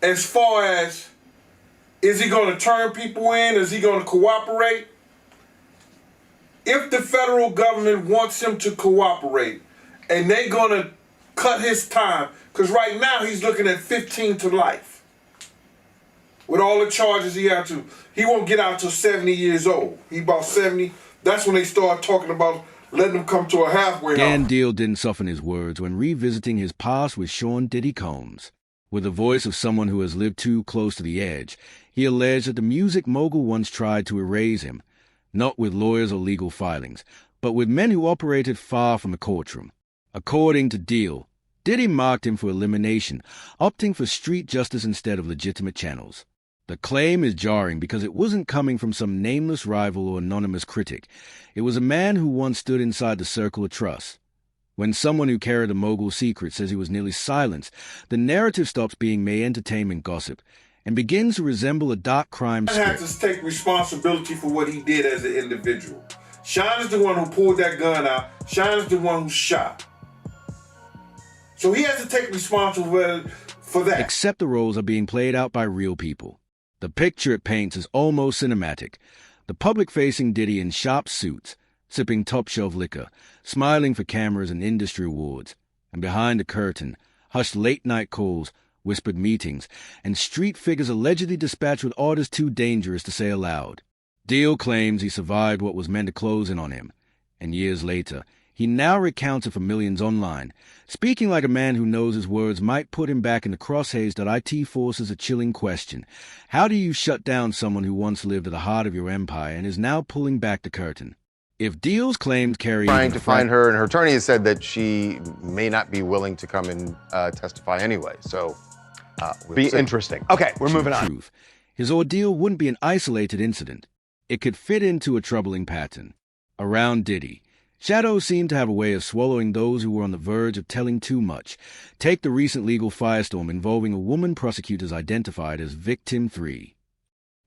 as far as, is he going to turn people in? Is he going to cooperate? If the federal government wants him to cooperate and they're going to cut his time, because right now he's looking at 15 to life. With all the charges he had to, he won't get out till 70 years old. He about 70. That's when they start talking about letting him come to a halfway house. Dan Deal didn't soften his words when revisiting his past with Sean Diddy Combs. With the voice of someone who has lived too close to the edge, he alleged that the music mogul once tried to erase him, not with lawyers or legal filings, but with men who operated far from the courtroom. According to Deal, Diddy marked him for elimination, opting for street justice instead of legitimate channels. The claim is jarring because it wasn't coming from some nameless rival or anonymous critic. It was a man who once stood inside the circle of trust. When someone who carried a mogul's secret says he was nearly silenced, the narrative stops being mere entertainment gossip and begins to resemble a dark crime script. He has to take responsibility for what he did as an individual. Sean is the one who pulled that gun out. Sean is the one who shot. So he has to take responsibility for that. Except the roles are being played out by real people. The picture it paints is almost cinematic. The public-facing Diddy in sharp suits, sipping top-shelf liquor, smiling for cameras and industry awards. And behind the curtain, hushed late-night calls, whispered meetings, and street figures allegedly dispatched with orders too dangerous to say aloud. Deal claims he survived what was meant to close in on him. And years later, he now recounts it for millions online, speaking like a man who knows his words might put him back in the crosshairs that IT forces a chilling question. How do you shut down someone who once lived at the heart of your empire and is now pulling back the curtain? If Deal's claims carry... Trying to find her, and her attorney has said that she may not be willing to come and testify anyway, so... be interesting. Okay, we're moving on. Truth. His ordeal wouldn't be an isolated incident. It could fit into a troubling pattern. Around Diddy, shadows seem to have a way of swallowing those who were on the verge of telling too much. Take the recent legal firestorm involving a woman prosecutors identified as Victim 3.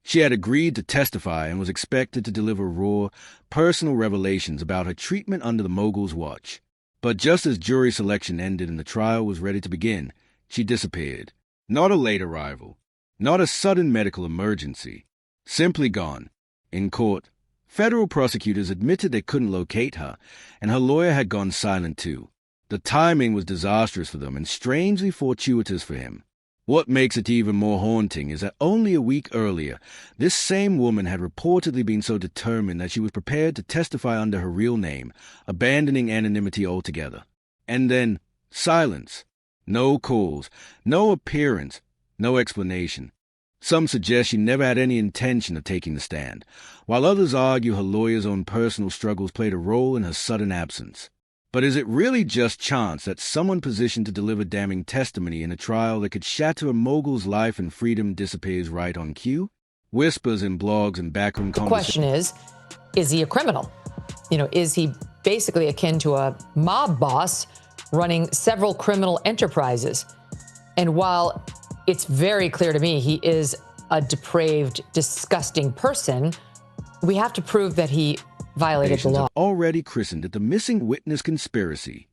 She had agreed to testify and was expected to deliver raw, personal revelations about her treatment under the mogul's watch. But just as jury selection ended and the trial was ready to begin, she disappeared. Not a late arrival, not a sudden medical emergency, simply gone. In court, federal prosecutors admitted they couldn't locate her, and her lawyer had gone silent too. The timing was disastrous for them and strangely fortuitous for him. What makes it even more haunting is that only a week earlier, this same woman had reportedly been so determined that she was prepared to testify under her real name, abandoning anonymity altogether. And then, silence. No calls, no appearance, no explanation. Some suggest she never had any intention of taking the stand, while others argue her lawyer's own personal struggles played a role in her sudden absence. But is it really just chance that someone positioned to deliver damning testimony in a trial that could shatter a mogul's life and freedom disappears right on cue? Whispers in blogs and backroom conversations. The question is he a criminal? Is he basically akin to a mob boss running several criminal enterprises? And while it's very clear to me he is a depraved, disgusting person, we have to prove that he violated the law. Already christened it the missing witness conspiracy.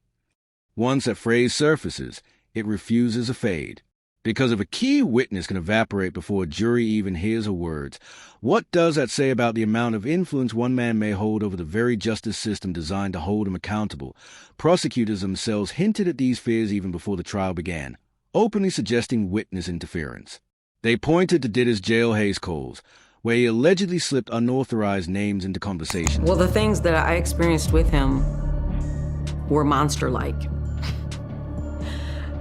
Once that phrase surfaces, it refuses a fade. Because if a key witness can evaporate before a jury even hears her words, what does that say about the amount of influence one man may hold over the very justice system designed to hold him accountable? Prosecutors themselves hinted at these fears even before the trial began, openly suggesting witness interference. They pointed to Diddy's jail haze calls, where he allegedly slipped unauthorized names into conversations. Well, the things that I experienced with him were monster-like.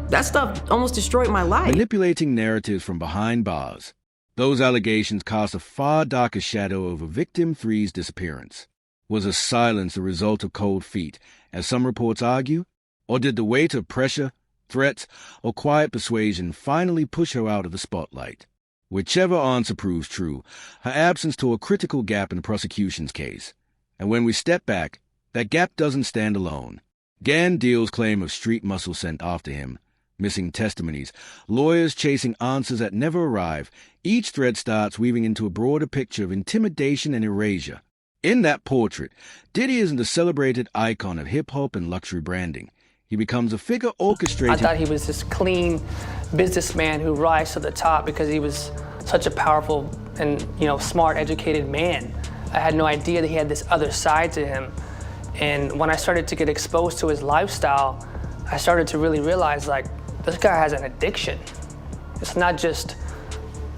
That stuff almost destroyed my life. Manipulating narratives from behind bars. Those allegations cast a far darker shadow over Victim 3's disappearance. Was her silence the result of cold feet, as some reports argue? Or did the weight of pressure, threats, or quiet persuasion finally push her out of the spotlight? Whichever answer proves true, her absence tore a critical gap in the prosecution's case. And when we step back, that gap doesn't stand alone. Dan Deal's claim of street muscle sent after him, missing testimonies, lawyers chasing answers that never arrive, each thread starts weaving into a broader picture of intimidation and erasure. In that portrait, Diddy isn't a celebrated icon of hip-hop and luxury branding. He becomes a figure I orchestrating. thought he was this clean businessman who rise to the top because he was such a powerful and smart, educated man. I had no idea that he had this other side to him. And when I started to get exposed to his lifestyle, I started to really realize, like, this guy has an addiction. It's not just,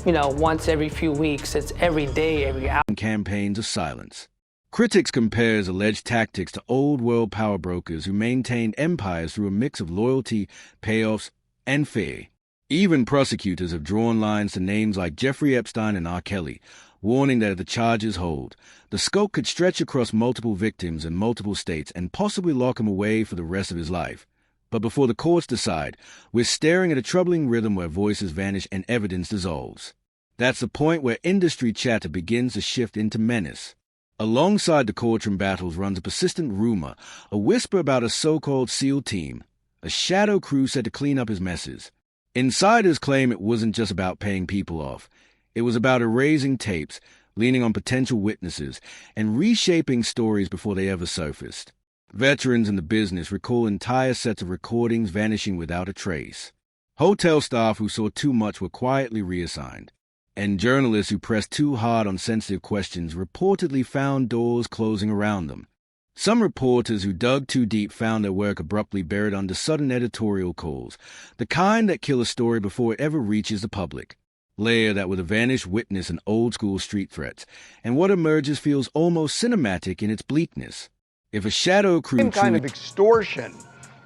once every few weeks, it's every day, every hour. Campaigns of silence. Critics compare his alleged tactics to old-world power brokers who maintained empires through a mix of loyalty, payoffs, and fear. Even prosecutors have drawn lines to names like Jeffrey Epstein and R. Kelly, warning that if the charges hold, the scope could stretch across multiple victims in multiple states and possibly lock him away for the rest of his life. But before the courts decide, we're staring at a troubling rhythm where voices vanish and evidence dissolves. That's the point where industry chatter begins to shift into menace. Alongside the courtroom battles runs a persistent rumor, a whisper about a so-called SEAL team, a shadow crew set to clean up his messes. Insiders claim it wasn't just about paying people off. It was about erasing tapes, leaning on potential witnesses, and reshaping stories before they ever surfaced. Veterans in the business recall entire sets of recordings vanishing without a trace. Hotel staff who saw too much were quietly reassigned. And journalists who pressed too hard on sensitive questions reportedly found doors closing around them. Some reporters who dug too deep found their work abruptly buried under sudden editorial calls, the kind that kill a story before it ever reaches the public. Layer that with a vanished witness and old-school street threats, and what emerges feels almost cinematic in its bleakness. If a shadow crew Same kind of extortion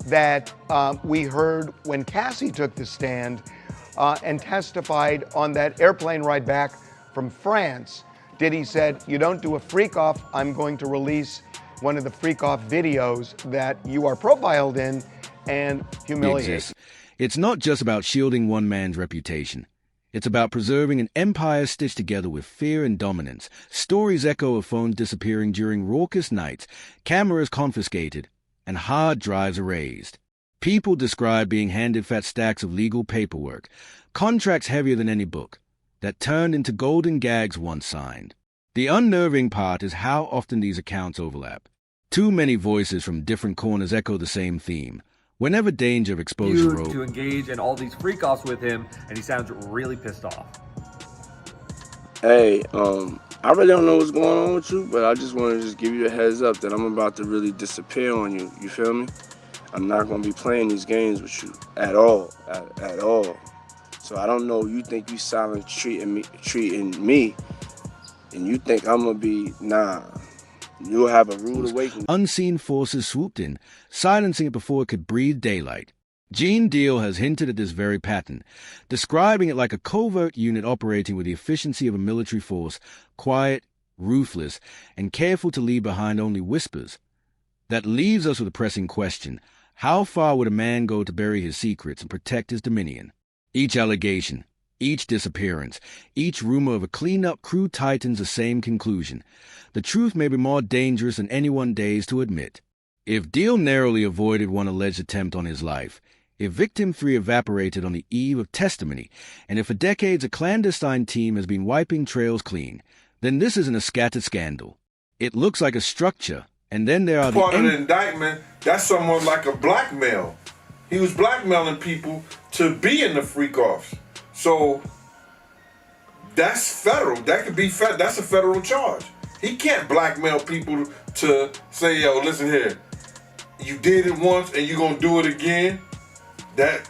that we heard when Cassie took the stand and testified on that airplane ride back from France. Diddy said, you don't do a freak-off, I'm going to release one of the freak-off videos that you are profiled in and humiliate. It's not just about shielding one man's reputation. It's about preserving an empire stitched together with fear and dominance. Stories echo of phones disappearing during raucous nights, cameras confiscated, and hard drives erased. People describe being handed fat stacks of legal paperwork, contracts heavier than any book, that turned into golden gags once signed. The unnerving part is how often these accounts overlap. Too many voices from different corners echo the same theme. Whenever danger of exposure rose, to engage in all these freak-offs with him, and he sounds really pissed off. Hey, I really don't know what's going on with you, but I just want to just give you a heads up that I'm about to really disappear on you. You feel me? I'm not going to be playing these games with you at all, at all. So I don't know, you think you silent treating me, and you think I'm going to be, nah. You'll have a rude awakening. Unseen forces swooped in, silencing it before it could breathe daylight. Gene Deal has hinted at this very pattern, describing it like a covert unit operating with the efficiency of a military force, quiet, ruthless, and careful to leave behind only whispers. That leaves us with a pressing question. How far would a man go to bury his secrets and protect his dominion? Each allegation, each disappearance, each rumor of a clean-up crew tightens the same conclusion. The truth may be more dangerous than anyone dares to admit. If Deal narrowly avoided one alleged attempt on his life, if Victim 3 evaporated on the eve of testimony, and if for decades a clandestine team has been wiping trails clean, then this isn't a scattered scandal. It looks like a structure, and then there are part of the indictment, that's somewhat like a blackmail. He was blackmailing people to be in the freak-offs. So that's federal. That could be that's a federal charge. He can't blackmail people to say, yo, listen here, you did it once and you're gonna do it again. That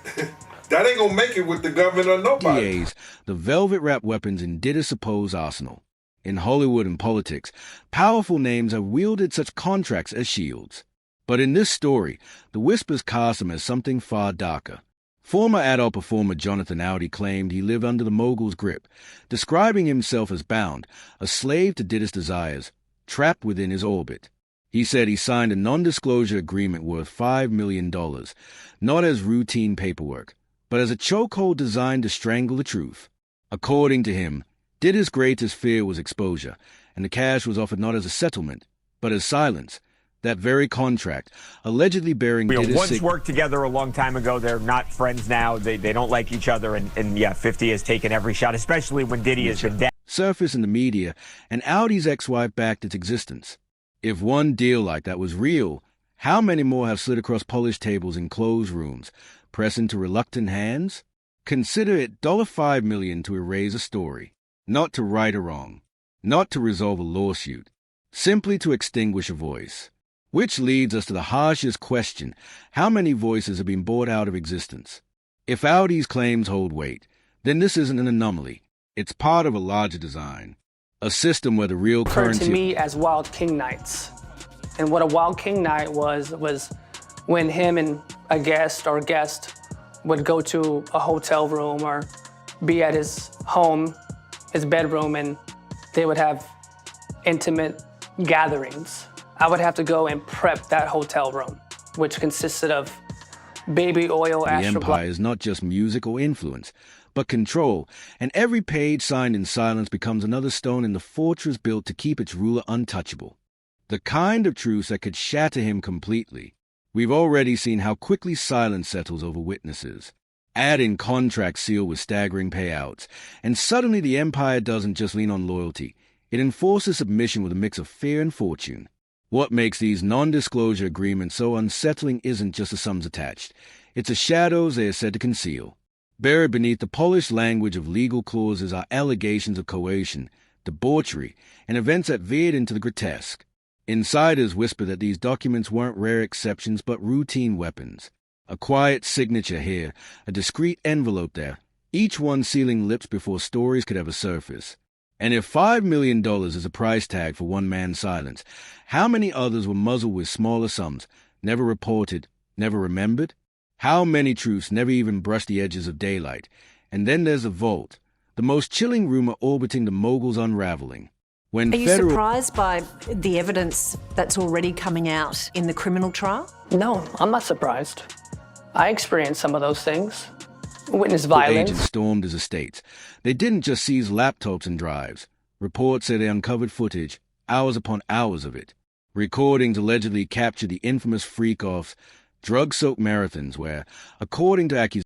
ain't gonna make it with the government or nobody. The velvet-wrapped weapons in Diddy's supposed arsenal. In Hollywood and politics, powerful names have wielded such contracts as shields. But in this story, the whispers cast him as something far darker. Former adult performer Jonathan Audi claimed he lived under the mogul's grip, describing himself as bound, a slave to Diddy's desires, trapped within his orbit. He said he signed a non-disclosure agreement worth $5 million, not as routine paperwork, but as a chokehold designed to strangle the truth. According to him, Diddy's greatest fear was exposure, and the cash was offered not as a settlement, but as silence. That very contract, allegedly bearing Diddy's once worked together a long time ago. They're not friends now. They don't like each other. And yeah, 50 has taken every shot, especially when Diddy has been down. Surfaced in the media, and Audi's ex-wife backed its existence. If one deal like that was real, How many more have slid across polished tables in closed rooms, pressed into reluctant hands? Consider it $5 million to erase a story, not to right a wrong, not to resolve a lawsuit, simply to extinguish a voice. Which leads us to the harshest question: how many voices have been bought out of existence? If Audi's claims hold weight, then this isn't an anomaly. It's part of a larger design, a system where the real currency to me as Wild King nights. And what a Wild King night was when him and a guest would go to a hotel room or be at his home, his bedroom, and they would have intimate gatherings. I would have to go and prep that hotel room, which consisted of baby oil, The empire is not just music or influence, but control, and every page signed in silence becomes another stone in the fortress built to keep its ruler untouchable. The kind of truce that could shatter him completely. We've already seen how quickly silence settles over witnesses. Add in contracts sealed with staggering payouts, and suddenly the empire doesn't just lean on loyalty. It enforces submission with a mix of fear and fortune. What makes these non-disclosure agreements so unsettling isn't just the sums attached. It's the shadows they are said to conceal. Buried beneath the polished language of legal clauses are allegations of coercion, debauchery, and events that veered into the grotesque. Insiders whisper that these documents weren't rare exceptions but routine weapons. A quiet signature here, a discreet envelope there, each one sealing lips before stories could ever surface. And if $5 million is a price tag for one man's silence, how many others were muzzled with smaller sums, never reported, never remembered? How many truths never even brushed the edges of daylight? And then there's the vault, the most chilling rumor orbiting the mogul's unraveling. When Are you surprised by the evidence that's already coming out in the criminal trial? No, I'm not surprised. I experienced some of those things. Witness agents violence. stormed his estates. They didn't just seize laptops and drives. Reports say they uncovered footage, hours upon hours of it. Recordings allegedly captured the infamous freak-offs, drug-soaked marathons where, according to accusations,